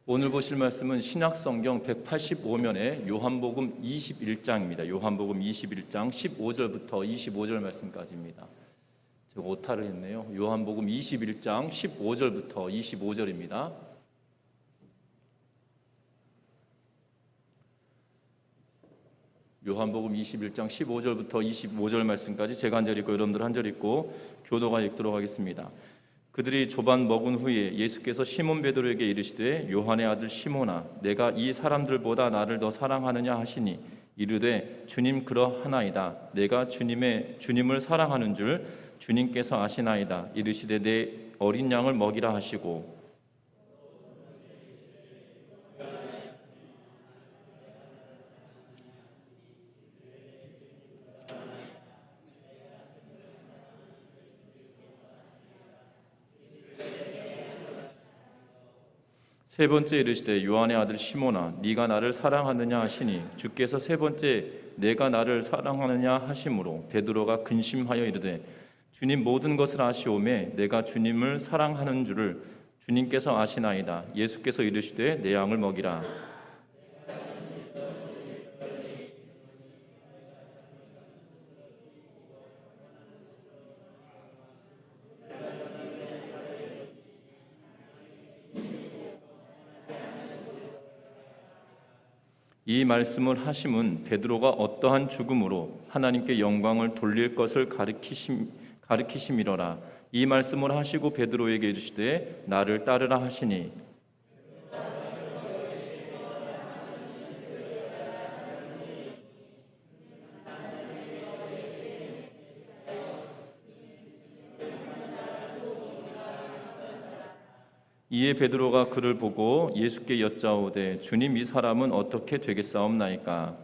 오늘 보실 말씀은 신약성경 185면의 요한복음 21장입니다. 요한복음 21장 15절부터 25절 말씀까지입니다. 제가 오타를 했네요. 요한복음 21장 15절부터 25절입니다. 요한복음 21장 15절부터 25절 말씀까지 제가 한 절 읽고 여러분들 한 절 읽고 교도가 읽도록 하겠습니다. 그들이 조반 먹은 후에 예수께서 시몬 베드로에게 이르시되 요한의 아들 시몬아 내가 이 사람들보다 나를 더 사랑하느냐 하시니 이르되 주님 그러하나이다. 내가 주님을 사랑하는 줄 주님께서 아시나이다. 이르시되 내 어린 양을 먹이라 하시고 세 번째 이르시되 요한의 아들 시몬아 네가 나를 사랑하느냐 하시니 주께서 세 번째 내가 나를 사랑하느냐 하심으로 베드로가 근심하여 이르되 주님 모든 것을 아시오매 내가 주님을 사랑하는 줄을 주님께서 아시나이다. 예수께서 이르시되 내 양을 먹이라. 이 말씀을 하심은 베드로가 어떠한 죽음으로 하나님께 영광을 돌릴 것을 가리키심이로라. 이 말씀을 하시고 베드로에게 이르시되 나를 따르라 하시니 이에 베드로가 그를 보고 예수께 여짜오되 주님 이 사람은 어떻게 되겠사옵나이까?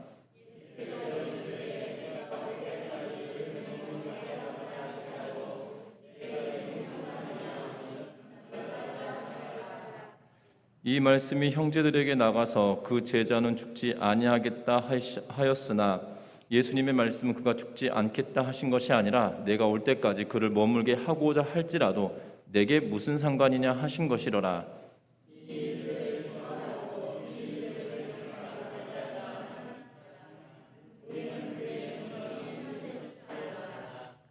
이 말씀이 형제들에게 나가서 그 제자는 죽지 아니하겠다 하였으나 예수님의 말씀은 그가 죽지 않겠다 하신 것이 아니라 내가 올 때까지 그를 머물게 하고자 할지라도 내게 무슨 상관이냐 하신 것이로라.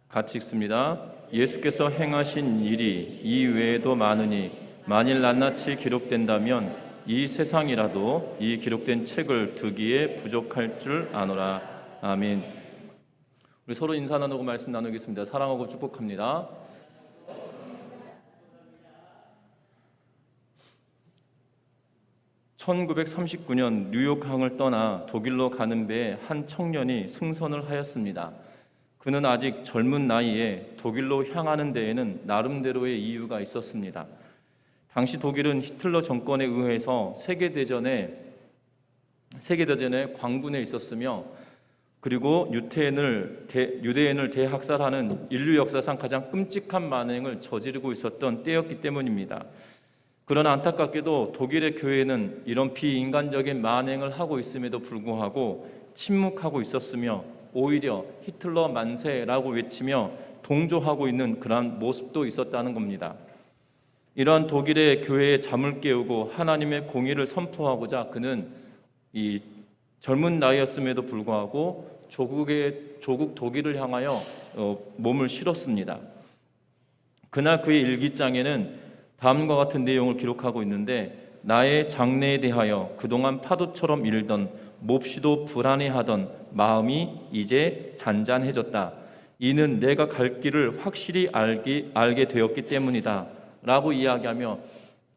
같이 읽습니다. 예수께서 행하신 일이 이 외에도 많으니 만일 낱낱이 기록된다면 이 세상이라도 이 기록된 책을 두기에 부족할 줄 아노라. 아멘. 우리 서로 인사 나누고 말씀 나누겠습니다. 사랑하고 축복합니다. (1939년) 뉴욕항을 떠나 독일로 가는 배에 한 청년이 승선을 하였습니다. 그는 아직 젊은 나이에 독일로 향하는 데에는 나름대로의 이유가 있었습니다. 당시 독일은 히틀러 정권에 의해서 세계대전에 광군에 있었으며 그리고 유대인을 대학살하는 인류 역사상 가장 끔찍한 만행을 저지르고 있었던 때였기 때문입니다. 그러나 안타깝게도 독일의 교회는 이런 비인간적인 만행을 하고 있음에도 불구하고 침묵하고 있었으며 오히려 히틀러 만세라고 외치며 동조하고 있는 그러한 모습도 있었다는 겁니다. 이러한 독일의 교회의 잠을 깨우고 하나님의 공의를 선포하고자 그는 이 젊은 나이였음에도 불구하고 조국 독일을 향하여 몸을 실었습니다. 그날 그의 일기장에는 다음과 같은 내용을 기록하고 있는데 나의 장래에 대하여 그동안 파도처럼 일던 몹시도 불안해하던 마음이 이제 잔잔해졌다. 이는 내가 갈 길을 확실히 알게 되었기 때문이다 라고 이야기하며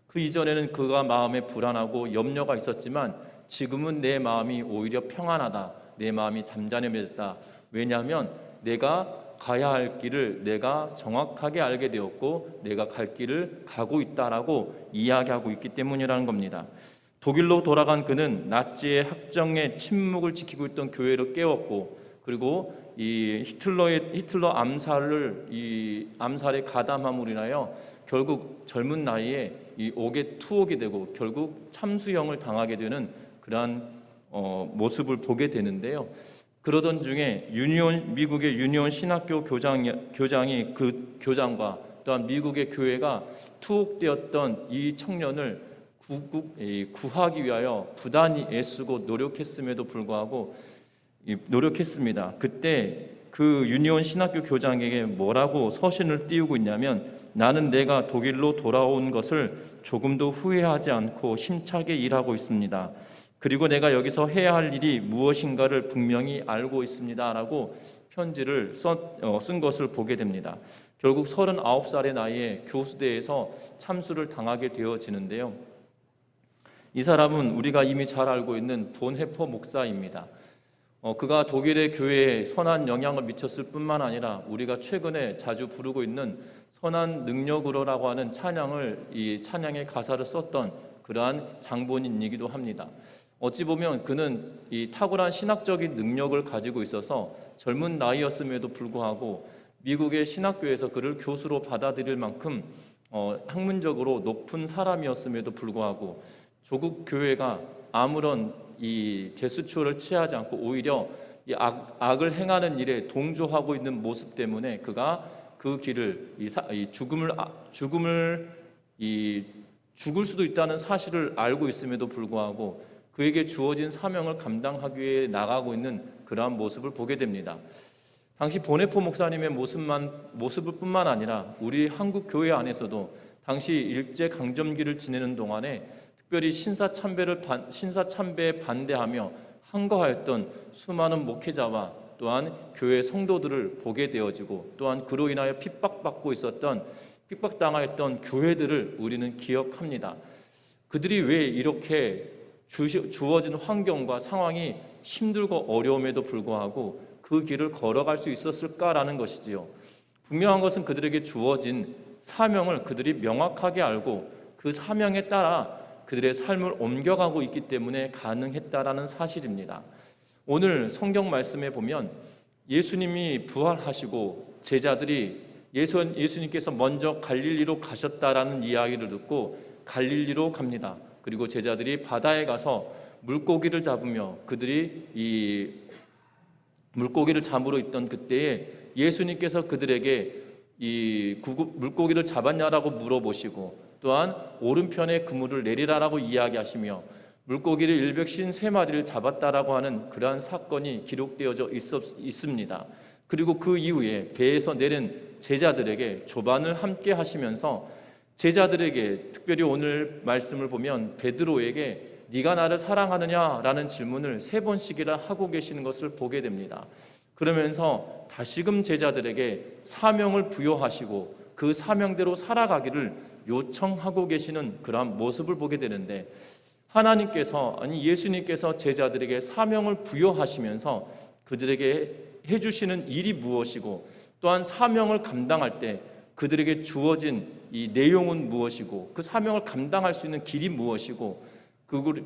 그 이전에는 그가 마음에 불안하고 염려가 있었지만 지금은 내 마음이 오히려 평안하다. 내 마음이 잠잠해졌다. 왜냐하면 내가 가야 할 길을 내가 정확하게 알게 되었고 내가 갈 길을 가고 있다라고 이야기하고 있기 때문이라는 겁니다. 독일로 돌아간 그는 나치의 학정의 침묵을 지키고 있던 교회를 깨웠고 그리고 이 히틀러 암살에 가담함으로 인하여 결국 젊은 나이에 이 옥에 투옥이 되고 결국 참수형을 당하게 되는 그러한 모습을 보게 되는데요. 그러던 중에 미국의 유니온 신학교 교장이 그 교장과 또한 미국의 교회가 투옥되었던 이 청년을 구하기 위하여 부단히 애쓰고 노력했음에도 불구하고 노력했습니다. 그때 그 유니온 신학교 교장에게 뭐라고 서신을 띄우고 있냐면, 나는 내가 독일로 돌아온 것을 조금도 후회하지 않고 힘차게 일하고 있습니다. 그리고 내가 여기서 해야 할 일이 무엇인가를 분명히 알고 있습니다 라고 편지를 쓴 것을 보게 됩니다. 결국 39살의 나이에 교수대에서 참수를 당하게 되어지는데요. 이 사람은 우리가 이미 잘 알고 있는 본헤퍼 목사입니다. 그가 독일의 교회에 선한 영향을 미쳤을 뿐만 아니라 우리가 최근에 자주 부르고 있는 선한 능력으로라고 하는 이 찬양의 가사를 썼던 그러한 장본인이기도 합니다. 어찌 보면 그는 이 탁월한 신학적인 능력을 가지고 있어서 젊은 나이였음에도 불구하고 미국의 신학교에서 그를 교수로 받아들일 만큼 학문적으로 높은 사람이었음에도 불구하고 조국 교회가 아무런 이 제스처를 취하지 않고 오히려 이 악을 행하는 일에 동조하고 있는 모습 때문에 그가 그 길을 죽을 수도 있다는 사실을 알고 있음에도 불구하고 그에게 주어진 사명을 감당하기 위해 나가고 있는 그러한 모습을 보게 됩니다. 당시 본헤퍼 목사님의 모습을 뿐만 아니라 우리 한국 교회 안에서도 당시 일제 강점기를 지내는 동안에 특별히 신사참배에 반대하며 항거하였던 수많은 목회자와 또한 교회 성도들을 보게 되어지고, 또한 그로 인하여 핍박당하였던 교회들을 우리는 기억합니다. 그들이 왜 이렇게 주어진 환경과 상황이 힘들고 어려움에도 불구하고 그 길을 걸어갈 수 있었을까라는 것이지요. 분명한 것은 그들에게 주어진 사명을 그들이 명확하게 알고 그 사명에 따라 그들의 삶을 옮겨가고 있기 때문에 가능했다라는 사실입니다. 오늘 성경 말씀에 보면 예수님이 부활하시고 제자들이 예수님께서 먼저 갈릴리로 가셨다라는 이야기를 듣고 갈릴리로 갑니다. 그리고 제자들이 바다에 가서 물고기를 잡으며 그들이 이 물고기를 잡으러 있던 그때에 예수님께서 그들에게 이 물고기를 잡았냐라고 물어보시고, 또한 오른편에 그물을 내리라라고 이야기하시며 물고기를 153마리를 잡았다라고 하는 그러한 사건이 기록되어져 있습니다. 그리고 그 이후에 배에서 내린 제자들에게 조반을 함께 하시면서 제자들에게, 특별히 오늘 말씀을 보면 베드로에게 네가 나를 사랑하느냐라는 질문을 3번씩이나 하고 계시는 것을 보게 됩니다. 그러면서 다시금 제자들에게 사명을 부여하시고 그 사명대로 살아가기를 요청하고 계시는 그러한 모습을 보게 되는데, 예수님께서 제자들에게 사명을 부여하시면서 그들에게 해주시는 일이 무엇이고, 또한 사명을 감당할 때 그들에게 주어진 이 내용은 무엇이고, 그 사명을 감당할 수 있는 길이 무엇이고,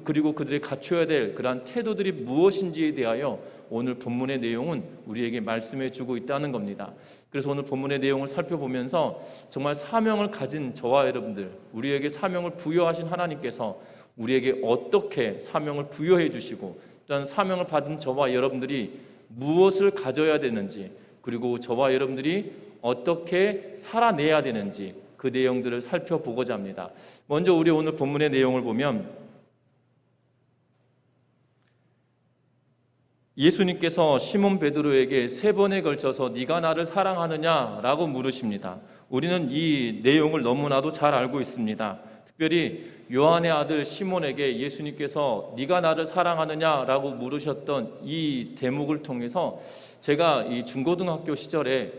그리고 그들이 갖춰야 될 그러한 태도들이 무엇인지에 대하여 오늘 본문의 내용은 우리에게 말씀해 주고 있다는 겁니다. 그래서 오늘 본문의 내용을 살펴보면서 정말 사명을 가진 저와 여러분들, 우리에게 사명을 부여하신 하나님께서 우리에게 어떻게 사명을 부여해 주시고, 또한 사명을 받은 저와 여러분들이 무엇을 가져야 되는지, 그리고 저와 여러분들이 어떻게 살아내야 되는지 그 내용들을 살펴보고자 합니다. 먼저 우리 오늘 본문의 내용을 보면 예수님께서 시몬 베드로에게 3번에 걸쳐서 네가 나를 사랑하느냐라고 물으십니다. 우리는 이 내용을 너무나도 잘 알고 있습니다. 특별히 요한의 아들 시몬에게 예수님께서 네가 나를 사랑하느냐라고 물으셨던 이 대목을 통해서 제가 이 중고등학교 시절에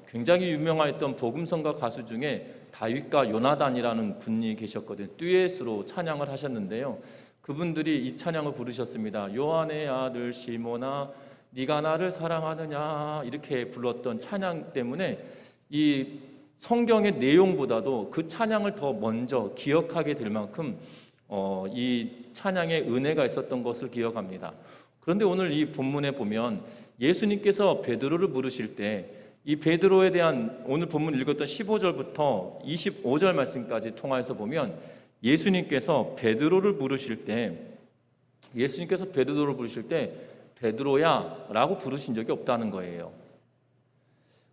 굉장히 유명했던 복음성가 가수 중에 다윗과 요나단이라는 분이 계셨거든요. 듀엣으로 찬양을 하셨는데요. 그분들이 이 찬양을 부르셨습니다. 요한의 아들 시몬아 네가 나를 사랑하느냐, 이렇게 불렀던 찬양 때문에 이 성경의 내용보다도 그 찬양을 더 먼저 기억하게 될 만큼 이 찬양에 은혜가 있었던 것을 기억합니다. 그런데 오늘 이 본문에 보면 예수님께서 베드로를 부르실 때 이 베드로에 대한 오늘 본문 읽었던 15절부터 25절 말씀까지 통해서 보면 예수님께서 베드로를 부르실 때 베드로야 라고 부르신 적이 없다는 거예요.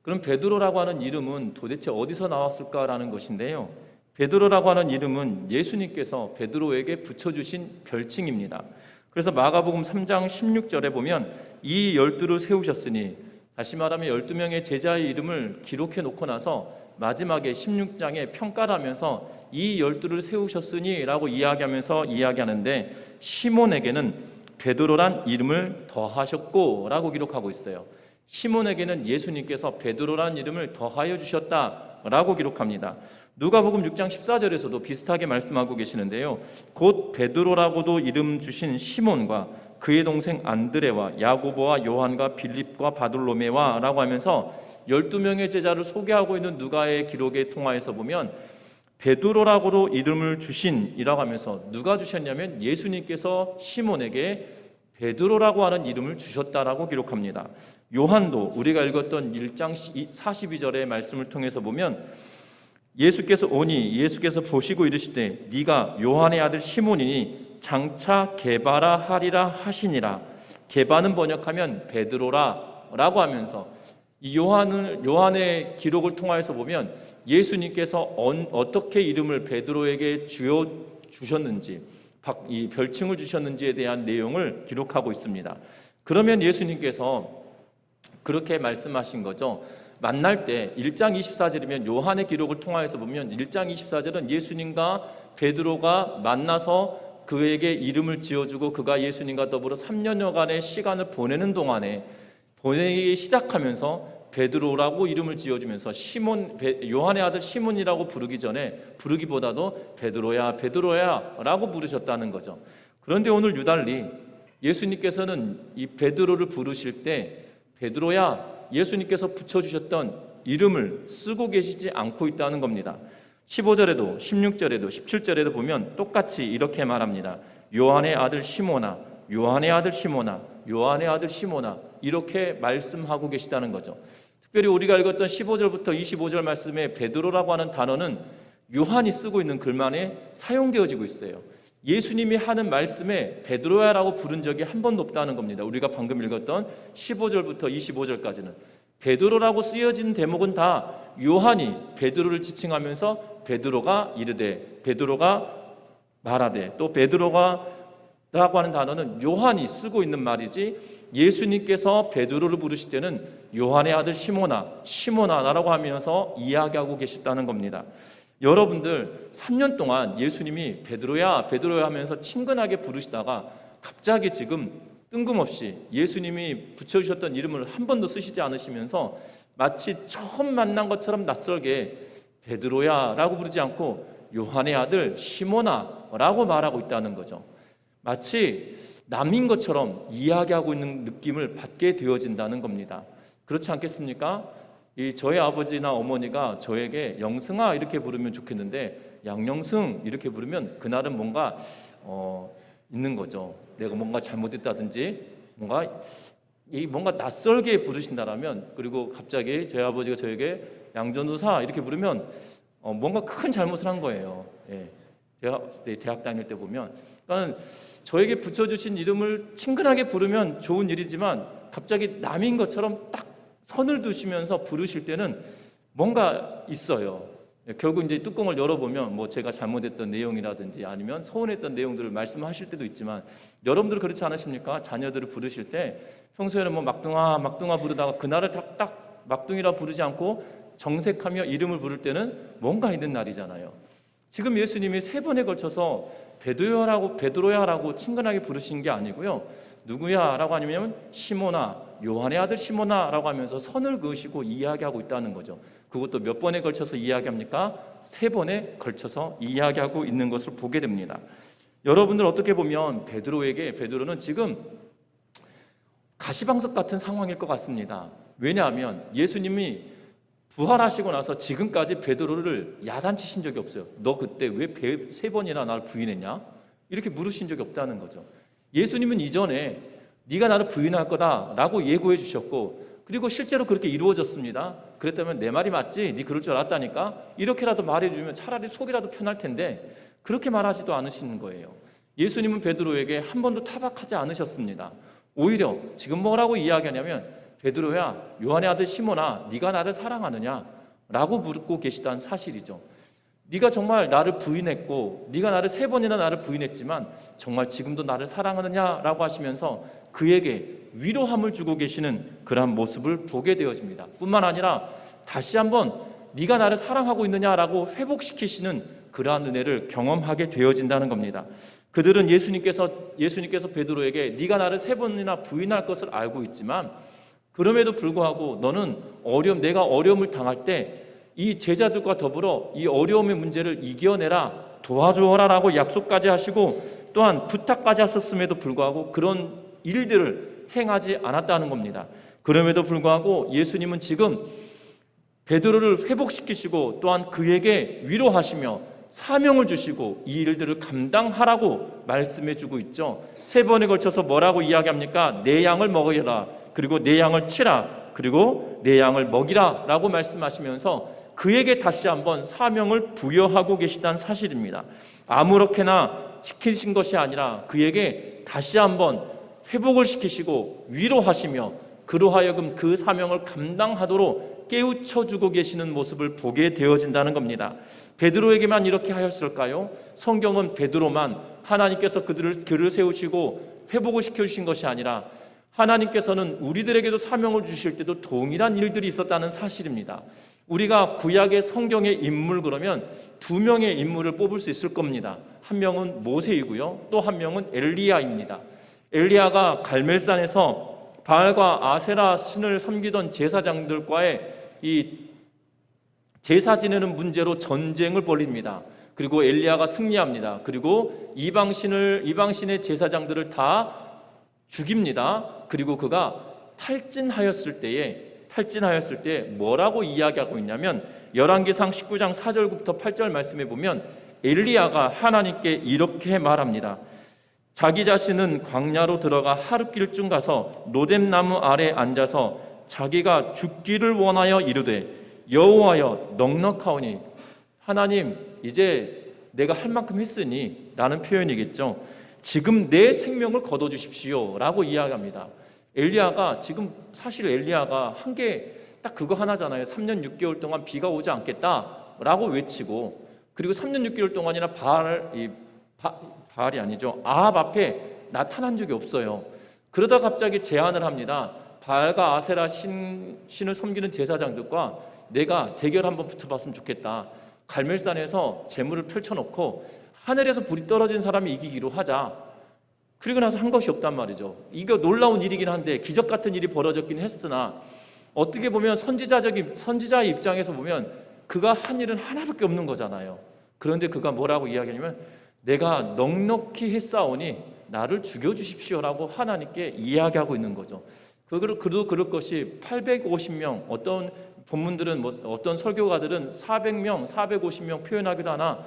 그럼 베드로라고 하는 이름은 도대체 어디서 나왔을까라는 것인데요. 베드로라고 하는 이름은 예수님께서 베드로에게 붙여주신 별칭입니다. 그래서 마가복음 3장 16절에 보면 이 12를 세우셨으니, 다시 말하면 12명의 제자의 이름을 기록해 놓고 나서 마지막에 16장에 평가를 하면서 이 12를 세우셨으니 라고 이야기하는데, 시몬에게는 베드로란 이름을 더하셨고 라고 기록하고 있어요. 시몬에게는 예수님께서 베드로란 이름을 더하여 주셨다라고 기록합니다. 누가복음 6장 14절에서도 비슷하게 말씀하고 계시는데요. 곧 베드로라고도 이름 주신 시몬과 그의 동생 안드레와 야고보와 요한과 빌립과 바돌로메와 라고 하면서 12명의 제자를 소개하고 있는 누가의 기록에 통하여서 보면 베드로라고도 이름을 주신이라고 하면서, 누가 주셨냐면 예수님께서 시몬에게 베드로라고 하는 이름을 주셨다라고 기록합니다. 요한도 우리가 읽었던 1장 42절의 말씀을 통해서 보면 예수께서 보시고 이르시되 네가 요한의 아들 시몬이니 장차 게바라 하리라 하시니라. 게바는 번역하면 베드로라 라고 하면서, 이 요한의 기록을 통하여서 보면 예수님께서 어떻게 이름을 베드로에게 주셨는지, 이 별칭을 주셨는지에 대한 내용을 기록하고 있습니다. 그러면 예수님께서 그렇게 말씀하신 거죠. 만날 때 1장 24절이면 요한의 기록을 통하여서 보면 1장 24절은 예수님과 베드로가 만나서 그에게 이름을 지어주고 그가 예수님과 더불어 3년여간의 시간을 보내는 동안에, 보내기 시작하면서 베드로라고 이름을 지어주면서 요한의 아들 시몬이라고 부르기보다도 베드로야 베드로야 라고 부르셨다는 거죠. 그런데 오늘 유달리 예수님께서는 이 베드로를 부르실 때 베드로야, 예수님께서 붙여주셨던 이름을 쓰고 계시지 않고 있다는 겁니다. 15절에도 16절에도 17절에도 보면 똑같이 이렇게 말합니다. 요한의 아들 시몬아, 요한의 아들 시몬아, 요한의 아들 시몬아, 이렇게 말씀하고 계시다는 거죠. 특별히 우리가 읽었던 15절부터 25절 말씀에 베드로라고 하는 단어는 요한이 쓰고 있는 글만에 사용되어지고 있어요. 예수님이 하는 말씀에 베드로야라고 부른 적이 한 번도 없다는 겁니다. 우리가 방금 읽었던 15절부터 25절까지는 베드로라고 쓰여진 대목은 다 요한이 베드로를 지칭하면서 베드로가 이르되, 베드로가 말하되, 또 베드로가 라고 하는 단어는 요한이 쓰고 있는 말이지, 예수님께서 베드로를 부르실 때는 요한의 아들 시몬아, 시몬아라고 하면서 이야기하고 계셨다는 겁니다. 여러분들 3년 동안 예수님이 베드로야 베드로야 하면서 친근하게 부르시다가 갑자기 지금 뜬금없이 예수님이 붙여주셨던 이름을 한 번도 쓰시지 않으시면서 마치 처음 만난 것처럼 낯설게 베드로야 라고 부르지 않고 요한의 아들 시몬아 라고 말하고 있다는 거죠. 마치 남인 것처럼 이야기하고 있는 느낌을 받게 되어진다는 겁니다. 그렇지 않겠습니까? 저희 아버지나 어머니가 저에게 영승아 이렇게 부르면 좋겠는데 양영승 이렇게 부르면 그날은 뭔가 있는 거죠. 내가 뭔가 잘못했다든지 뭔가 낯설게 부르신다라면, 그리고 갑자기 저희 아버지가 저에게 양전도사 이렇게 부르면 뭔가 큰 잘못을 한 거예요. 예. 대학 다닐 때 보면, 그러니까 저에게 붙여주신 이름을 친근하게 부르면 좋은 일이지만 갑자기 남인 것처럼 딱 선을 두시면서 부르실 때는 뭔가 있어요. 결국 이제 뚜껑을 열어보면 뭐 제가 잘못했던 내용이라든지 아니면 서운했던 내용들을 말씀하실 때도 있지만, 여러분들 그렇지 않으십니까? 자녀들을 부르실 때 평소에는 뭐 막둥아 부르다가 그날을 딱 막둥이라 부르지 않고 정색하며 이름을 부를 때는 뭔가 있는 날이잖아요. 지금 예수님이 3번에 걸쳐서 베드로야라고 친근하게 부르신 게 아니고요. 누구야라고 하면 시몬아, 요한의 아들 시몬아라고 하면서 선을 그으시고 이야기하고 있다는 거죠. 그것도 몇 번에 걸쳐서 이야기합니까? 3번에 걸쳐서 이야기하고 있는 것을 보게 됩니다. 여러분들 어떻게 보면 베드로는 지금 가시방석 같은 상황일 것 같습니다. 왜냐하면 예수님이 부활하시고 나서 지금까지 베드로를 야단치신 적이 없어요. 너 그때 왜 3번이나 날 부인했냐? 이렇게 물으신 적이 없다는 거죠. 예수님은 이전에 네가 나를 부인할 거다라고 예고해 주셨고, 그리고 실제로 그렇게 이루어졌습니다. 그랬다면 내 말이 맞지? 네 그럴 줄 알았다니까? 이렇게라도 말해주면 차라리 속이라도 편할 텐데 그렇게 말하지도 않으시는 거예요. 예수님은 베드로에게 한 번도 타박하지 않으셨습니다. 오히려 지금 뭐라고 이야기하냐면, 베드로야, 요한의 아들 시몬아, 네가 나를 사랑하느냐? 라고 묻고 계시다는 사실이죠. 네가 정말 나를 부인했고 네가 나를 3번이나 나를 부인했지만 정말 지금도 나를 사랑하느냐라고 하시면서 그에게 위로함을 주고 계시는 그러한 모습을 보게 되어집니다. 뿐만 아니라 다시 한번 네가 나를 사랑하고 있느냐라고 회복시키시는 그러한 은혜를 경험하게 되어진다는 겁니다. 그들은 예수님께서 베드로에게 네가 나를 3번이나 부인할 것을 알고 있지만 그럼에도 불구하고 너는 내가 어려움을 당할 때 이 제자들과 더불어 이 어려움의 문제를 이겨내라, 도와주어라 라고 약속까지 하시고 또한 부탁까지 하셨음에도 불구하고 그런 일들을 행하지 않았다는 겁니다. 그럼에도 불구하고 예수님은 지금 베드로를 회복시키시고 또한 그에게 위로하시며 사명을 주시고 이 일들을 감당하라고 말씀해 주고 있죠. 3번에 걸쳐서 뭐라고 이야기합니까? 내 양을 먹여라, 그리고 내 양을 치라, 그리고 내 양을 먹이라 라고 말씀하시면서 그에게 다시 한번 사명을 부여하고 계시다는 사실입니다. 아무렇게나 시키신 것이 아니라 그에게 다시 한번 회복을 시키시고 위로하시며 그로 하여금 그 사명을 감당하도록 깨우쳐주고 계시는 모습을 보게 되어진다는 겁니다. 베드로에게만 이렇게 하였을까요? 성경은 베드로만 하나님께서 그를 세우시고 회복을 시켜주신 것이 아니라 하나님께서는 우리들에게도 사명을 주실 때도 동일한 일들이 있었다는 사실입니다. 우리가 구약의 성경의 인물 그러면 2명의 인물을 뽑을 수 있을 겁니다. 한 명은 모세이고요, 또 한 명은 엘리야입니다. 엘리야가 갈멜산에서 바알과 아세라 신을 섬기던 제사장들과의 이 제사 지내는 문제로 전쟁을 벌입니다. 그리고 엘리야가 승리합니다. 그리고 이방신의 제사장들을 다 죽입니다. 그리고 그가 탈진하였을 때 뭐라고 이야기하고 있냐면 열왕기상 19장 4절부터 8절 말씀에 보면 엘리야가 하나님께 이렇게 말합니다. 자기 자신은 광야로 들어가 하룻길쯤 가서 로뎀나무 아래 앉아서 자기가 죽기를 원하여 이르되 여호와여 넉넉하오니, 하나님 이제 내가 할 만큼 했으니 라는 표현이겠죠. 지금 내 생명을 거둬주십시오 라고 이야기합니다. 엘리야가 사실 한 게 딱 그거 하나잖아요. 3년 6개월 동안 비가 오지 않겠다라고 외치고, 그리고 3년 6개월 동안이나 바알이 아니죠, 아합 앞에 나타난 적이 없어요. 그러다 갑자기 제안을 합니다. 바알과 아세라 신을 섬기는 제사장들과 내가 대결 한번 붙어봤으면 좋겠다. 갈멜산에서 재물을 펼쳐놓고 하늘에서 불이 떨어진 사람이 이기기로 하자. 그리고 나서 한 것이 없단 말이죠. 이거 놀라운 일이긴 한데 기적 같은 일이 벌어졌긴 했으나 어떻게 보면 선지자의 입장에서 보면 그가 한 일은 하나밖에 없는 거잖아요. 그런데 그가 뭐라고 이야기하냐면 내가 넉넉히 했사오니 나를 죽여주십시오라고 하나님께 이야기하고 있는 거죠. 그도 그럴 것이 850명, 어떤 본문들은 어떤 설교가들은 400명, 450명 표현하기도 하나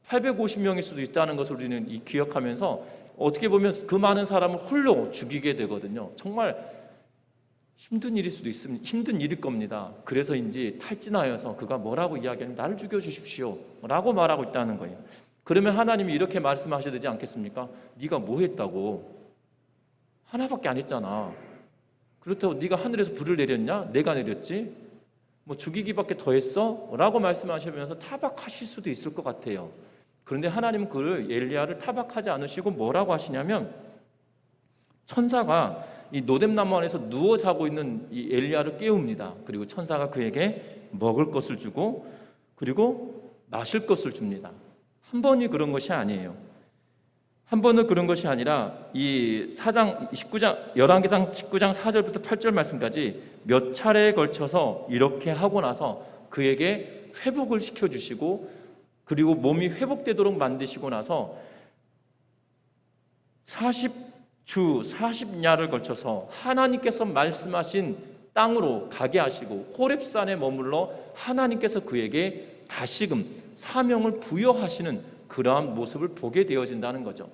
850명일 수도 있다는 것을 우리는 기억하면서 어떻게 보면 그 많은 사람을 홀로 죽이게 되거든요. 정말 힘든 일일 수도 있습니다. 힘든 일일 겁니다. 그래서인지 탈진하여서 그가 뭐라고 이야기하냐면 나를 죽여주십시오 라고 말하고 있다는 거예요. 그러면 하나님이 이렇게 말씀하셔야 되지 않겠습니까? 네가 뭐 했다고? 하나밖에 안 했잖아. 그렇다고 네가 하늘에서 불을 내렸냐? 내가 내렸지? 뭐 죽이기밖에 더 했어? 라고 말씀하시면서 타박하실 수도 있을 것 같아요. 그런데 하나님은 엘리야를 타박하지 않으시고 뭐라고 하시냐면 천사가 이 노뎀나무 안에서 누워 자고 있는 이 엘리야를 깨웁니다. 그리고 천사가 그에게 먹을 것을 주고 그리고 마실 것을 줍니다. 한 번이 그런 것이 아니에요. 한 번은 그런 것이 아니라 이 열왕기상 19장 4절부터 8절 말씀까지 몇 차례에 걸쳐서 이렇게 하고 나서 그에게 회복을 시켜주시고 그리고 몸이 회복되도록 만드시고 나서 40주 40야를 걸쳐서 하나님께서 말씀하신 땅으로 가게 하시고 호렙산에 머물러 하나님께서 그에게 다시금 사명을 부여하시는 그러한 모습을 보게 되어진다는 거죠.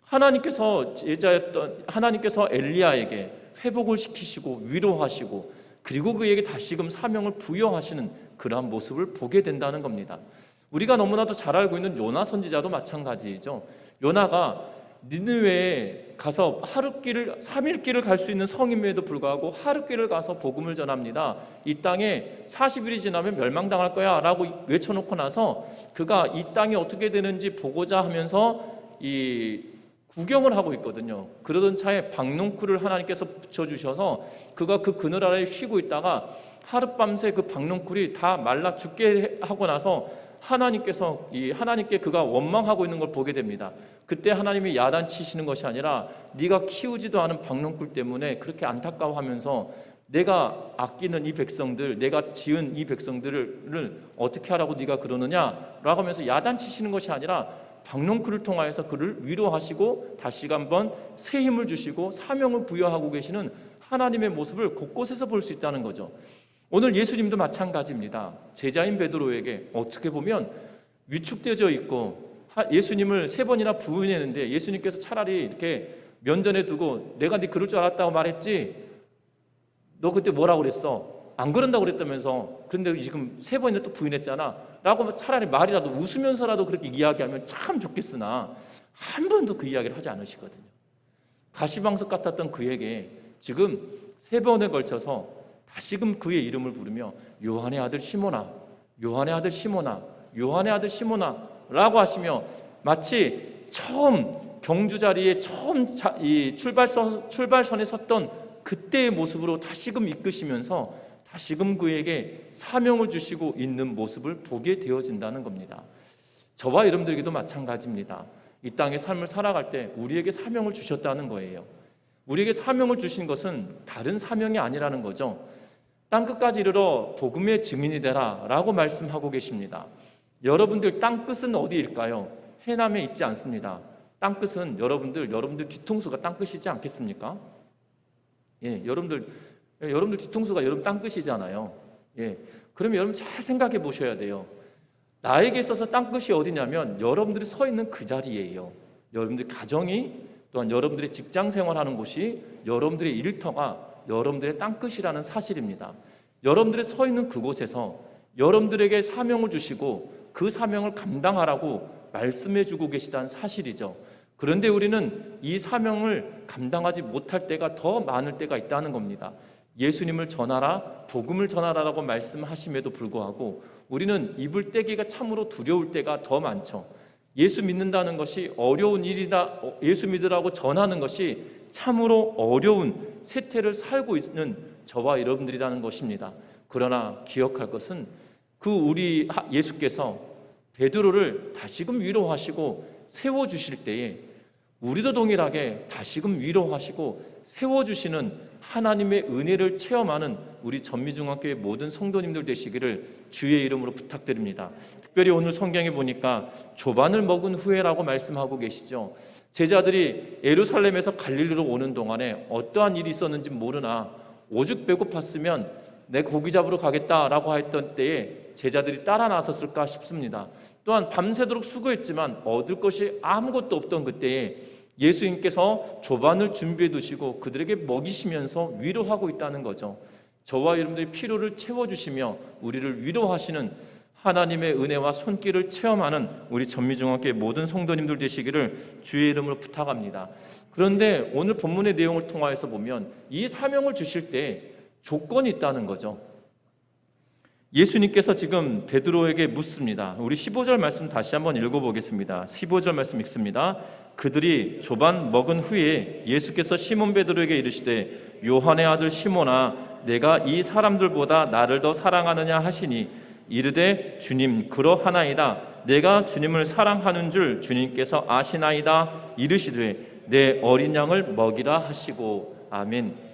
하나님께서 엘리야에게 회복을 시키시고 위로하시고 그리고 그에게 다시금 사명을 부여하시는 그러한 모습을 보게 된다는 겁니다. 우리가 너무나도 잘 알고 있는 요나 선지자도 마찬가지죠. 요나가 니느웨에 가서 하룻길을 3일길을 갈 수 있는 성임에도 불구하고 하룻길을 가서 복음을 전합니다. 이 땅에 40일이 지나면 멸망당할 거야 라고 외쳐놓고 나서 그가 이 땅이 어떻게 되는지 보고자 하면서 이 구경을 하고 있거든요. 그러던 차에 박농쿨을 하나님께서 붙여주셔서 그가 그 그늘 아래에 쉬고 있다가 하룻밤새 그 박농쿨이 다 말라 죽게 하고 나서 하나님께 그가 원망하고 있는 걸 보게 됩니다. 그때 하나님이 야단치시는 것이 아니라 네가 키우지도 않은 박농쿨 때문에 그렇게 안타까워하면서 내가 아끼는 이 백성들, 내가 지은 이 백성들을 어떻게 하라고 네가 그러느냐라고 하면서 야단치시는 것이 아니라 박농쿨을 통하여서 그를 위로하시고 다시 한번 새 힘을 주시고 사명을 부여하고 계시는 하나님의 모습을 곳곳에서 볼 수 있다는 거죠. 오늘 예수님도 마찬가지입니다. 제자인 베드로에게 어떻게 보면 위축되어 있고 예수님을 3번이나 부인했는데 예수님께서 차라리 이렇게 면전에 두고 내가 네 그럴 줄 알았다고 말했지 너 그때 뭐라고 그랬어? 안 그런다고 그랬다면서 그런데 지금 3번이나 또 부인했잖아 라고 차라리 말이라도 웃으면서라도 그렇게 이야기하면 참 좋겠으나 한 번도 그 이야기를 하지 않으시거든요. 가시방석 같았던 그에게 지금 3번에 걸쳐서 다시금 그의 이름을 부르며 요한의 아들 시몬아, 요한의 아들 시몬아, 요한의 아들 시몬아 라고 하시며 마치 처음 경주 자리에 처음 이 출발선에 섰던 그때의 모습으로 다시금 이끄시면서 다시금 그에게 사명을 주시고 있는 모습을 보게 되어진다는 겁니다. 저와 여러분들에게도 마찬가지입니다. 이 땅의 삶을 살아갈 때 우리에게 사명을 주셨다는 거예요. 우리에게 사명을 주신 것은 다른 사명이 아니라는 거죠. 땅끝까지 이르러 복음의 증인이 되라 라고 말씀하고 계십니다. 여러분들 땅끝은 어디일까요? 해남에 있지 않습니다. 땅끝은 여러분들 뒤통수가 땅끝이지 않겠습니까? 여러분들 뒤통수가 여러분 땅끝이잖아요. 그러면 여러분 잘 생각해 보셔야 돼요. 나에게 있어서 땅끝이 어디냐면 여러분들이 서 있는 그 자리예요. 여러분들 가정이 또한 여러분들의 직장 생활하는 곳이 여러분들의 일터가 여러분들의 땅끝이라는 사실입니다. 여러분들이 서 있는 그곳에서 여러분들에게 사명을 주시고 그 사명을 감당하라고 말씀해 주고 계시다는 사실이죠. 그런데 우리는 이 사명을 감당하지 못할 때가 더 많을 때가 있다는 겁니다. 예수님을 전하라, 복음을 전하라라고 말씀하심에도 불구하고 우리는 입을 떼기가 참으로 두려울 때가 더 많죠. 예수 믿는다는 것이 어려운 일이다, 예수 믿으라고 전하는 것이 참으로 어려운 세태를 살고 있는 저와 여러분들이라는 것입니다. 그러나 기억할 것은 그 우리 예수께서 베드로를 다시금 위로하시고 세워주실 때에 우리도 동일하게 다시금 위로하시고 세워주시는 하나님의 은혜를 체험하는 우리 전미중학교의 모든 성도님들 되시기를 주의 이름으로 부탁드립니다. 특별히 오늘 성경에 보니까 조반을 먹은 후에라고 말씀하고 계시죠. 제자들이 예루살렘에서 갈릴리로 오는 동안에 어떠한 일이 있었는지 모르나 오죽 배고팠으면 내 고기 잡으러 가겠다라고 했던 때에 제자들이 따라 나섰을까 싶습니다. 또한 밤새도록 수고했지만 얻을 것이 아무것도 없던 그때에 예수님께서 조반을 준비해 두시고 그들에게 먹이시면서 위로하고 있다는 거죠. 저와 여러분들의 필요를 채워주시며 우리를 위로하시는 하나님의 은혜와 손길을 체험하는 우리 전미중학교의 모든 성도님들 되시기를 주의 이름으로 부탁합니다. 그런데 오늘 본문의 내용을 통하여서 보면 이 사명을 주실 때 조건이 있다는 거죠. 예수님께서 지금 베드로에게 묻습니다. 우리 15절 말씀 다시 한번 읽어보겠습니다. 15절 말씀 읽습니다. 그들이 조반 먹은 후에 예수께서 시몬 베드로에게 이르시되 요한의 아들 시몬아 내가 이 사람들보다 나를 더 사랑하느냐 하시니 이르되 주님 그러하나이다. 내가 주님을 사랑하는 줄 주님께서 아시나이다. 이르시되 내 어린 양을 먹이라 하시고. 아멘.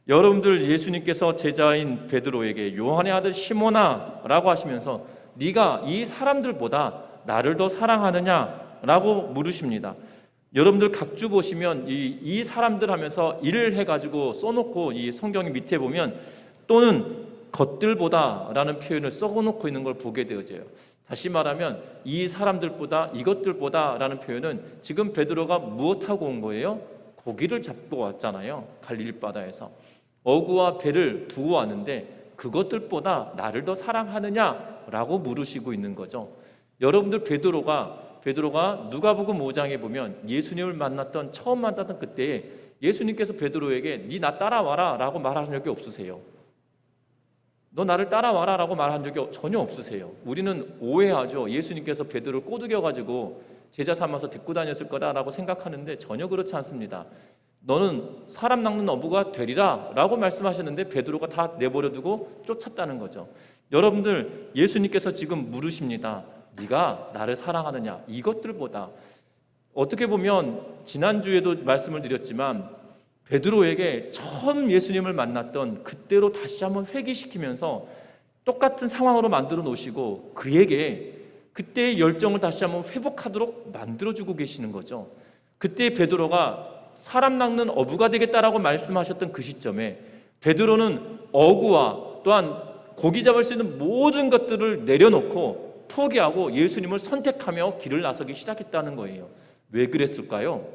여러분들 예수님께서 제자인 베드로에게 요한의 아들 시몬아 라고 하시면서 네가 이 사람들보다 나를 더 사랑하느냐 라고 물으십니다. 여러분들 각주 보시면 이 사람들 하면서 일을 해가지고 써놓고 이 성경 밑에 보면 또는 것들보다 라는 표현을 써놓고 있는 걸 보게 되어져요. 다시 말하면 이 사람들보다 이것들보다 라는 표현은 지금 베드로가 무엇하고 온 거예요? 고기를 잡고 왔잖아요. 갈릴리 바다에서 어구와 배를 두고 왔는데 그것들보다 나를 더 사랑하느냐 라고 물으시고 있는 거죠. 여러분들 베드로가 베드로가 누가복음 5장에 보면 예수님을 처음 만났던 그때에 예수님께서 베드로에게 네 나 따라와라 라고 말하신 적이 없으세요. 너 나를 따라와라 라고 말한 적이 전혀 없으세요. 우리는 오해하죠. 예수님께서 베드로를 꼬드겨가지고 제자 삼아서 데리고 다녔을 거다라고 생각하는데 전혀 그렇지 않습니다. 너는 사람 낚는 어부가 되리라 라고 말씀하셨는데 베드로가 다 내버려두고 쫓았다는 거죠. 여러분들, 예수님께서 지금 물으십니다. 네가 나를 사랑하느냐? 이것들보다 어떻게 보면 지난주에도 말씀을 드렸지만 베드로에게 처음 예수님을 만났던 그때로 다시 한번 회귀시키면서 똑같은 상황으로 만들어 놓으시고 그에게 그때의 열정을 다시 한번 회복하도록 만들어주고 계시는 거죠. 그때 베드로가 사람 낚는 어부가 되겠다라고 말씀하셨던 그 시점에 베드로는 어구와 또한 고기 잡을 수 있는 모든 것들을 내려놓고 포기하고 예수님을 선택하며 길을 나서기 시작했다는 거예요. 왜 그랬을까요?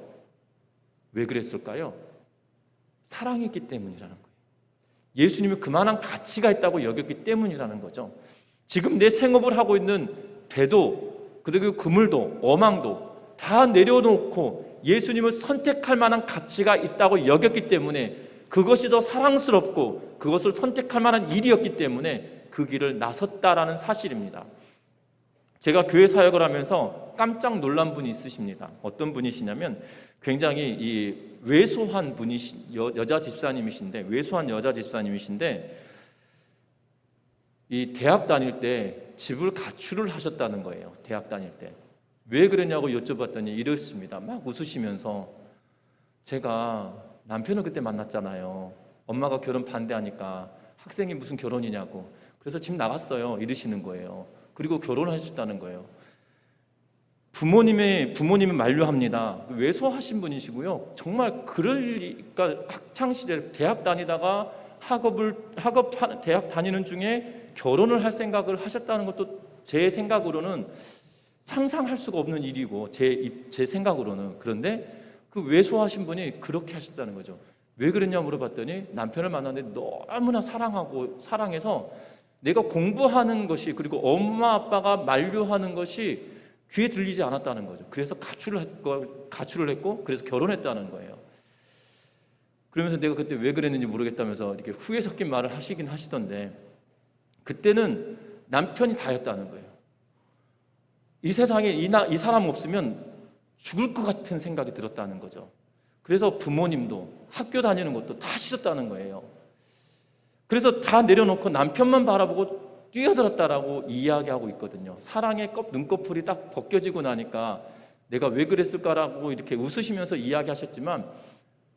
왜 그랬을까요? 사랑했기 때문이라는 거예요. 예수님이 그만한 가치가 있다고 여겼기 때문이라는 거죠. 지금 내 생업을 하고 있는 배도 그리고 그물도 어망도 다 내려놓고 예수님을 선택할 만한 가치가 있다고 여겼기 때문에 그것이 더 사랑스럽고 그것을 선택할 만한 일이었기 때문에 그 길을 나섰다라는 사실입니다. 제가 교회 사역을 하면서 깜짝 놀란 분이 있으십니다. 어떤 분이시냐면 굉장히 이 왜소한 여자 집사님이신데 왜소한 여자 집사님이신데 이 대학 다닐 때 집을 가출을 하셨다는 거예요. 대학 다닐 때. 왜 그랬냐고 여쭤봤더니 이랬습니다. 막 웃으시면서 제가 남편을 그때 만났잖아요. 엄마가 결혼 반대하니까 학생이 무슨 결혼이냐고. 그래서 집 나갔어요. 이러시는 거예요. 그리고 결혼하셨다는 거예요. 부모님이 만류합니다. 외소하신 분이시고요. 정말 그러니까 학창 시절 대학 다니다가 대학 다니는 중에 결혼을 할 생각을 하셨다는 것도 제 생각으로는 상상할 수가 없는 일이고 제 생각으로는. 그런데 그 외소하신 분이 그렇게 하셨다는 거죠. 왜 그랬냐 물어봤더니 남편을 만났는데 너무나 사랑해서 내가 공부하는 것이 그리고 엄마 아빠가 만류하는 것이 귀에 들리지 않았다는 거죠. 그래서 가출을 했고 그래서 결혼했다는 거예요. 그러면서 내가 그때 왜 그랬는지 모르겠다면서 이렇게 후회 섞인 말을 하시긴 하시던데 그때는 남편이 다였다는 거예요. 이 세상에 이 사람 없으면 죽을 것 같은 생각이 들었다는 거죠. 그래서 부모님도 학교 다니는 것도 다 싫었다는 거예요. 그래서 다 내려놓고 남편만 바라보고 뛰어들었다라고 이야기하고 있거든요. 사랑의 눈꺼풀이 딱 벗겨지고 나니까 내가 왜 그랬을까라고 이렇게 웃으시면서 이야기하셨지만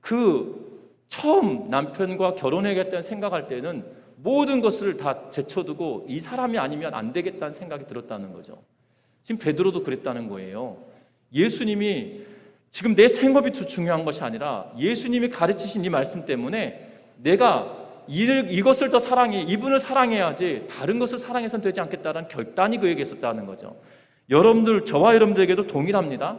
그 처음 남편과 결혼해야겠다는 생각할 때는 모든 것을 다 제쳐두고 이 사람이 아니면 안 되겠다는 생각이 들었다는 거죠. 지금 베드로도 그랬다는 거예요. 예수님이 지금 내 생업이 더 중요한 것이 아니라 예수님이 가르치신 이 말씀 때문에 내가 이것을 더 사랑해, 이분을 사랑해야지 다른 것을 사랑해서는 되지 않겠다는 결단이 그에게 있었다는 거죠. 저와 여러분들에게도 동일합니다.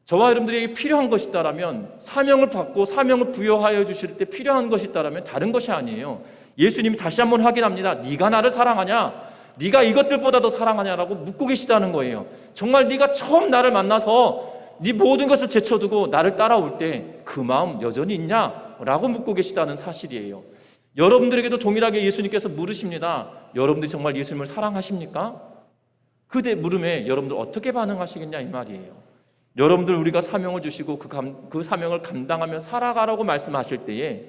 저와 여러분들에게 필요한 것이 있다면 사명을 받고 사명을 부여하여 주실 때 필요한 것이 있다면 다른 것이 아니에요. 예수님이 다시 한번 확인합니다. 네가 나를 사랑하냐? 네가 이것들보다 더 사랑하냐라고 묻고 계시다는 거예요. 정말 네가 처음 나를 만나서 네 모든 것을 제쳐두고 나를 따라올 때 그 마음 여전히 있냐? 라고 묻고 계시다는 사실이에요. 여러분들에게도 동일하게 예수님께서 물으십니다. 여러분들이 정말 예수님을 사랑하십니까? 그 물음에 여러분들 어떻게 반응하시겠냐 이 말이에요. 여러분들 우리가 사명을 주시고 그 사명을 감당하며 살아가라고 말씀하실 때에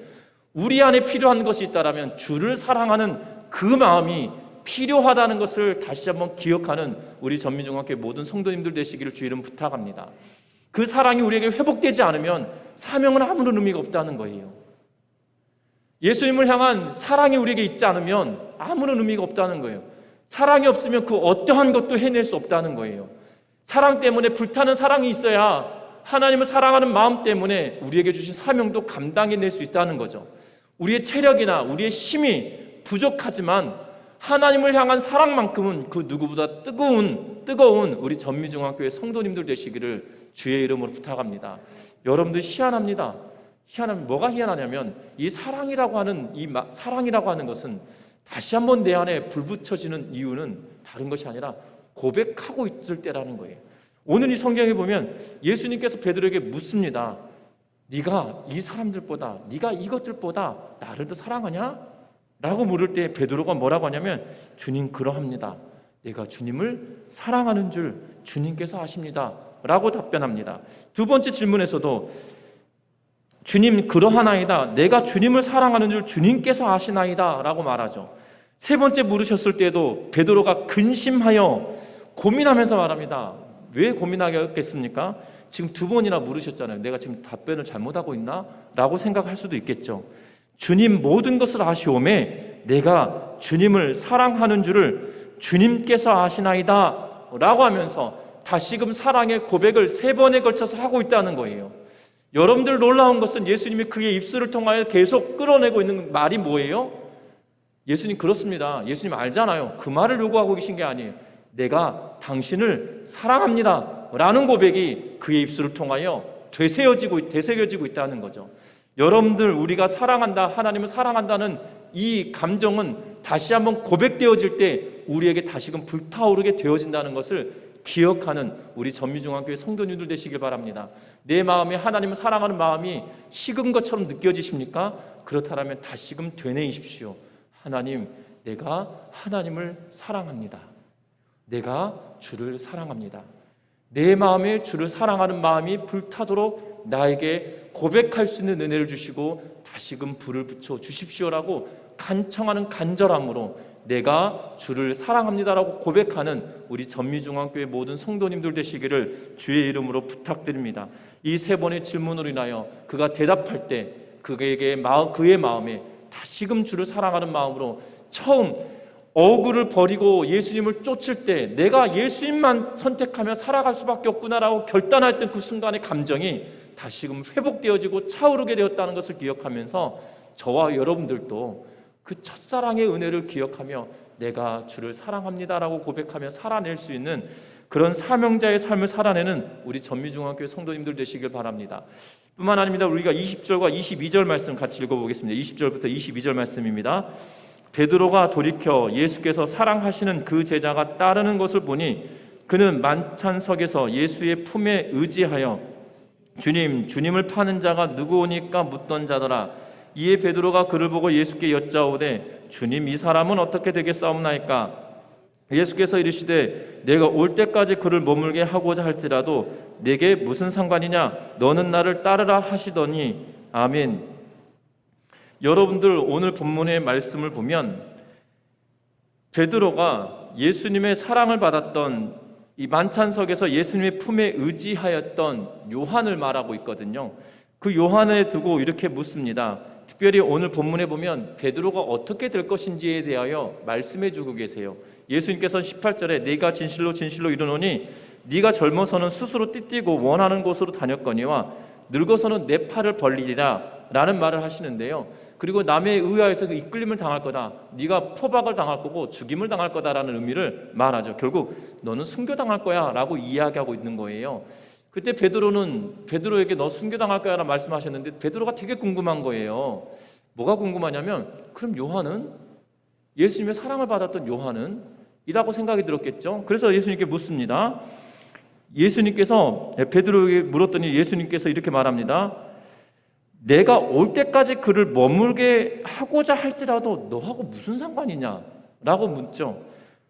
우리 안에 필요한 것이 있다면 주를 사랑하는 그 마음이 필요하다는 것을 다시 한번 기억하는 우리 전미중학교 모든 성도님들 되시기를 주 이름 부탁합니다. 그 사랑이 우리에게 회복되지 않으면 사명은 아무런 의미가 없다는 거예요. 예수님을 향한 사랑이 우리에게 있지 않으면 아무런 의미가 없다는 거예요. 사랑이 없으면 그 어떠한 것도 해낼 수 없다는 거예요. 사랑 때문에 불타는 사랑이 있어야 하나님을 사랑하는 마음 때문에 우리에게 주신 사명도 감당해낼 수 있다는 거죠. 우리의 체력이나 우리의 힘이 부족하지만 하나님을 향한 사랑만큼은 그 누구보다 뜨거운 우리 전미중학교의 성도님들 되시기를 주의 이름으로 부탁합니다. 여러분들 희한합니다. 뭐가 희한하냐면 이 사랑이라고 하는 것은 다시 한번 내 안에 불 붙여지는 이유는 다른 것이 아니라 고백하고 있을 때라는 거예요. 오늘 이 성경에 보면 예수님께서 베드로에게 묻습니다. 네가 이 사람들보다, 네가 이것들보다 나를 더 사랑하냐? 라고 물을 때 베드로가 뭐라고 하냐면 주님 그러합니다. 내가 주님을 사랑하는 줄 주님께서 아십니다. 라고 답변합니다. 두 번째 질문에서도 주님 그러하나이다. 내가 주님을 사랑하는 줄 주님께서 아시나이다. 라고 말하죠. 세 번째 물으셨을 때도 베드로가 근심하여 고민하면서 말합니다. 왜 고민하겠습니까? 지금 두 번이나 물으셨잖아요. 내가 지금 답변을 잘못하고 있나? 라고 생각할 수도 있겠죠. 주님 모든 것을 아시오매 내가 주님을 사랑하는 줄을 주님께서 아시나이다. 라고 하면서 다시금 사랑의 고백을 세 번에 걸쳐서 하고 있다는 거예요. 여러분들 놀라운 것은 예수님이 그의 입술을 통하여 계속 끌어내고 있는 말이 뭐예요? 예수님 그렇습니다. 예수님 알잖아요. 그 말을 요구하고 계신 게 아니에요. 내가 당신을 사랑합니다 라는 고백이 그의 입술을 통하여 되새겨지고 있다는 거죠. 여러분들 우리가 사랑한다, 하나님을 사랑한다는 이 감정은 다시 한번 고백되어질 때 우리에게 다시금 불타오르게 되어진다는 것을 기억하는 우리 전미중앙교회 성도님들 되시길 바랍니다. 내 마음에 하나님을 사랑하는 마음이 식은 것처럼 느껴지십니까? 그렇다면 다시금 되뇌이십시오. 하나님, 내가 하나님을 사랑합니다. 내가 주를 사랑합니다. 내 마음에 주를 사랑하는 마음이 불타도록 나에게 고백할 수 있는 은혜를 주시고 다시금 불을 붙여 주십시오라고 간청하는 간절함으로 내가 주를 사랑합니다라고 고백하는 우리 전미중앙교회 모든 성도님들 되시기를 주의 이름으로 부탁드립니다. 이 세 번의 질문으로 인하여 그가 대답할 때 그의 마음에 다시금 주를 사랑하는 마음으로 처음 억울을 버리고 예수님을 쫓을 때 내가 예수님만 선택하며 살아갈 수밖에 없구나라고 결단했던 그 순간의 감정이 다시금 회복되어지고 차오르게 되었다는 것을 기억하면서 저와 여러분들도 그 첫사랑의 은혜를 기억하며 내가 주를 사랑합니다라고 고백하며 살아낼 수 있는 그런 사명자의 삶을 살아내는 우리 전미중앙교회 성도님들 되시길 바랍니다. 뿐만 아닙니다. 우리가 20절과 22절 말씀 같이 읽어보겠습니다. 20절부터 22절 말씀입니다. 베드로가 돌이켜 예수께서 사랑하시는 그 제자가 따르는 것을 보니 그는 만찬석에서 예수의 품에 의지하여 주님을 파는 자가 누구오니까 묻던 자더라. 이에 베드로가 그를 보고 예수께 여짜오되 주님 이 사람은 어떻게 되겠사옵나이까? 예수께서 이르시되 내가 올 때까지 그를 머물게 하고자 할지라도 내게 무슨 상관이냐? 너는 나를 따르라 하시더니 아멘. 여러분들 오늘 본문의 말씀을 보면 베드로가 예수님의 사랑을 받았던 이 만찬석에서 예수님의 품에 의지하였던 요한을 말하고 있거든요. 그 요한을 두고 이렇게 묻습니다. 특별히 오늘 본문에 보면 베드로가 어떻게 될 것인지에 대하여 말씀해 주고 계세요. 예수님께서는 18절에 내가 진실로 진실로 이르노니 네가 젊어서는 스스로 띠띠고 원하는 곳으로 다녔거니와 늙어서는 내 팔을 벌리리라 라는 말을 하시는데요. 그리고 남의 의하에서 그 이끌림을 당할 거다. 네가 포박을 당할 거고 죽임을 당할 거다라는 의미를 말하죠. 결국 너는 순교당할 거야 라고 이야기하고 있는 거예요. 그때 베드로에게 너 순교당할 거야 라고 말씀하셨는데 베드로가 되게 궁금한 거예요. 뭐가 궁금하냐면 그럼 요한은? 예수님의 사랑을 받았던 요한은? 이라고 생각이 들었겠죠. 그래서 예수님께 묻습니다. 예수님께서 베드로에게 물었더니 예수님께서 이렇게 말합니다. 내가 올 때까지 그를 머물게 하고자 할지라도 너하고 무슨 상관이냐? 라고 묻죠.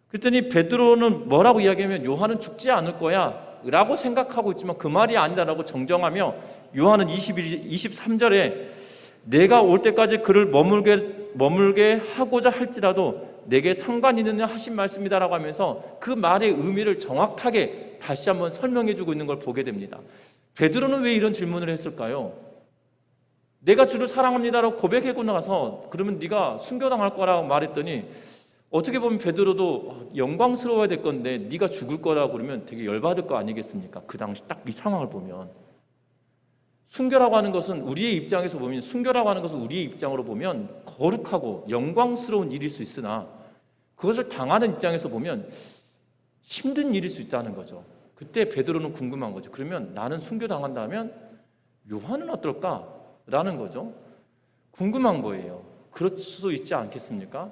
그랬더니 베드로는 뭐라고 이야기하면 요한은 죽지 않을 거야 라고 생각하고 있지만 그 말이 아니다라고 정정하며 요한은 23절에 내가 올 때까지 그를 머물게 하고자 할지라도 내게 상관이 있느냐 하신 말씀이다라고 하면서 그 말의 의미를 정확하게 다시 한번 설명해 주고 있는 걸 보게 됩니다. 베드로는 왜 이런 질문을 했을까요? 내가 주를 사랑합니다라고 고백하고 나서 그러면 네가 순교당할 거라고 말했더니 어떻게 보면 베드로도 영광스러워야 될 건데 네가 죽을 거라고 그러면 되게 열받을 거 아니겠습니까? 그 당시 딱 이 상황을 보면 순교라고 하는 것은 우리의 입장에서 보면 순교라고 하는 것은 우리의 입장으로 보면 거룩하고 영광스러운 일일 수 있으나 그것을 당하는 입장에서 보면 힘든 일일 수 있다는 거죠. 그때 베드로는 궁금한 거죠. 그러면 나는 순교당한다면 요한은 어떨까? 라는 거죠. 궁금한 거예요. 그럴 수 있지 않겠습니까?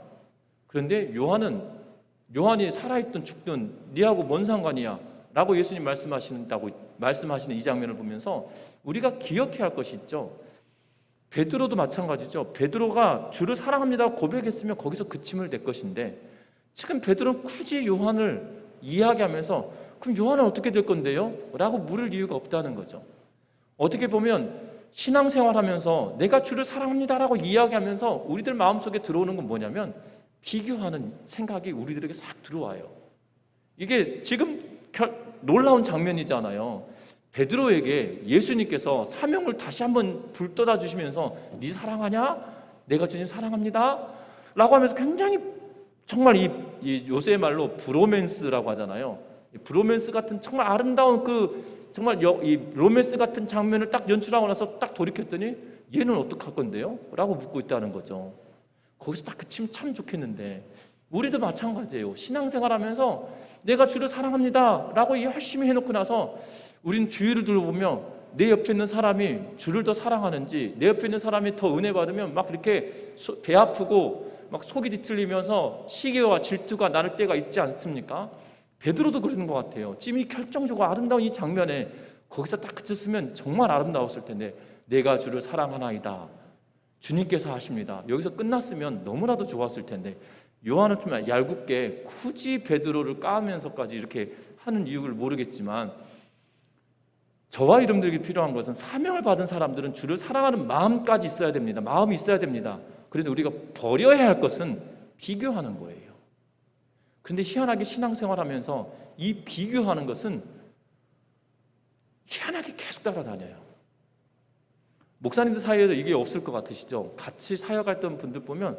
그런데 요한이 살아있든 죽든 네하고 뭔 상관이야? 라고 예수님 말씀하시는 이 장면을 보면서 우리가 기억해야 할 것이 있죠. 베드로도 마찬가지죠. 베드로가 주를 사랑합니다 고백했으면 거기서 그침을 낼 것인데, 지금 베드로는 굳이 요한을 이야기하면서 그럼 요한은 어떻게 될 건데요? 라고 물을 이유가 없다는 거죠. 어떻게 보면 신앙생활하면서 내가 주를 사랑합니다라고 이야기하면서 우리들 마음속에 들어오는 건 뭐냐면 비교하는 생각이 우리들에게 싹 들어와요. 이게 지금 놀라운 장면이잖아요. 베드로에게 예수님께서 사명을 다시 한번 불떠다 주시면서 네 사랑하냐? 내가 주님 사랑합니다 라고 하면서 굉장히 정말 이 요새 말로 브로맨스라고 하잖아요. 브로맨스 같은 정말 아름다운 정말 이 로맨스 같은 장면을 딱 연출하고 나서 딱 돌이켰더니 얘는 어떡할 건데요? 라고 묻고 있다는 거죠. 거기서 딱 그치면 참 좋겠는데, 우리도 마찬가지예요. 신앙생활하면서 내가 주를 사랑합니다 라고 열심히 해놓고 나서 우리는 주위를 둘러보며 내 옆에 있는 사람이 주를 더 사랑하는지, 내 옆에 있는 사람이 더 은혜 받으면 막 이렇게 배 아프고 막 속이 뒤틀리면서 시기와 질투가 나를 때가 있지 않습니까? 베드로도 그러는 것 같아요. 지금 이 결정적으로 아름다운 이 장면에 거기서 딱 그쳤으면 정말 아름다웠을 텐데, 내가 주를 사랑하나이다 주님께서 하십니다. 여기서 끝났으면 너무나도 좋았을 텐데, 요한은 좀 얄궂게 굳이 베드로를 까면서까지 이렇게 하는 이유를 모르겠지만, 저와 여러분들에게 필요한 것은 사명을 받은 사람들은 주를 사랑하는 마음까지 있어야 됩니다. 마음이 있어야 됩니다. 그런데 우리가 버려야 할 것은 비교하는 거예요. 그런데 희한하게 신앙생활하면서 이 비교하는 것은 희한하게 계속 따라다녀요. 목사님들 사이에도 이게 없을 것 같으시죠? 같이 사역했던 분들 보면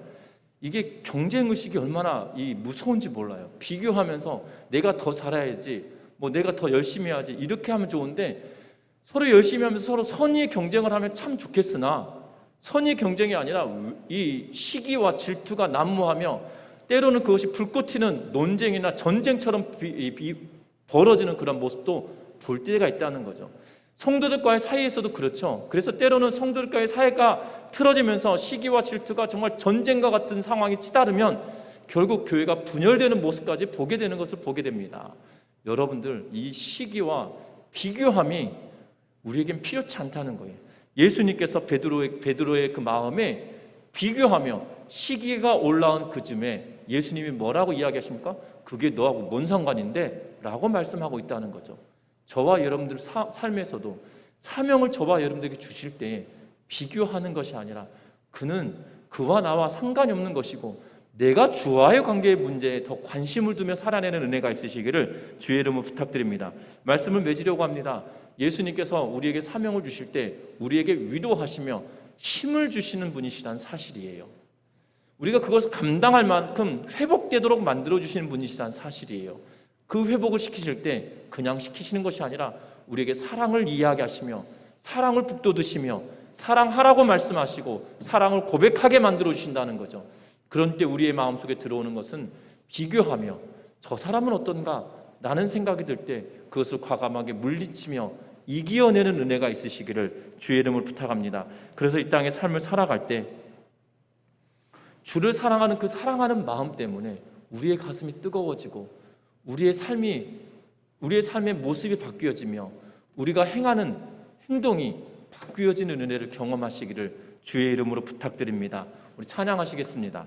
이게 경쟁의식이 얼마나 무서운지 몰라요. 비교하면서 내가 더 잘해야지, 내가 더 열심히 해야지, 이렇게 하면 좋은데, 서로 열심히 하면서 서로 선의의 경쟁을 하면 참 좋겠으나 선의의 경쟁이 아니라 이 시기와 질투가 난무하며 때로는 그것이 불꽃 튀는 논쟁이나 전쟁처럼 벌어지는 그런 모습도 볼 때가 있다는 거죠. 성도들과의 사이에서도 그렇죠. 그래서 때로는 성도들과의 사이가 틀어지면서 시기와 질투가 정말 전쟁과 같은 상황이 치달으면 결국 교회가 분열되는 모습까지 보게 되는 것을 보게 됩니다. 여러분들, 이 시기와 비교함이 우리에겐 필요치 않다는 거예요. 예수님께서 베드로의 그 마음에 비교하며 시기가 올라온 그 즈음에 예수님이 뭐라고 이야기하십니까? 그게 너하고 뭔 상관인데? 라고 말씀하고 있다는 거죠. 저와 여러분들 삶에서도 사명을 저와 여러분들에게 주실 때 비교하는 것이 아니라 그는 그와 나와 상관이 없는 것이고 내가 주와의 관계의 문제에 더 관심을 두며 살아내는 은혜가 있으시기를 주의 이름으로 부탁드립니다. 말씀을 맺으려고 합니다. 예수님께서 우리에게 사명을 주실 때 우리에게 위로하시며 힘을 주시는 분이시란 사실이에요. 우리가 그것을 감당할 만큼 회복되도록 만들어주시는 분이시란 사실이에요. 그 회복을 시키실 때 그냥 시키시는 것이 아니라 우리에게 사랑을 이야기하시며 사랑을 북돋으시며 사랑하라고 말씀하시고 사랑을 고백하게 만들어주신다는 거죠. 그런 때 우리의 마음속에 들어오는 것은 비교하며 저 사람은 어떤가? 라는 생각이 들 때 그것을 과감하게 물리치며 이겨내는 은혜가 있으시기를 주의 이름을 부탁합니다. 그래서 이 땅의 삶을 살아갈 때 주를 사랑하는 그 사랑하는 마음 때문에 우리의 가슴이 뜨거워지고 우리의 삶의 모습이 바뀌어지며 우리가 행하는 행동이 바뀌어지는 은혜를 경험하시기를 주의 이름으로 부탁드립니다. 우리 찬양하시겠습니다.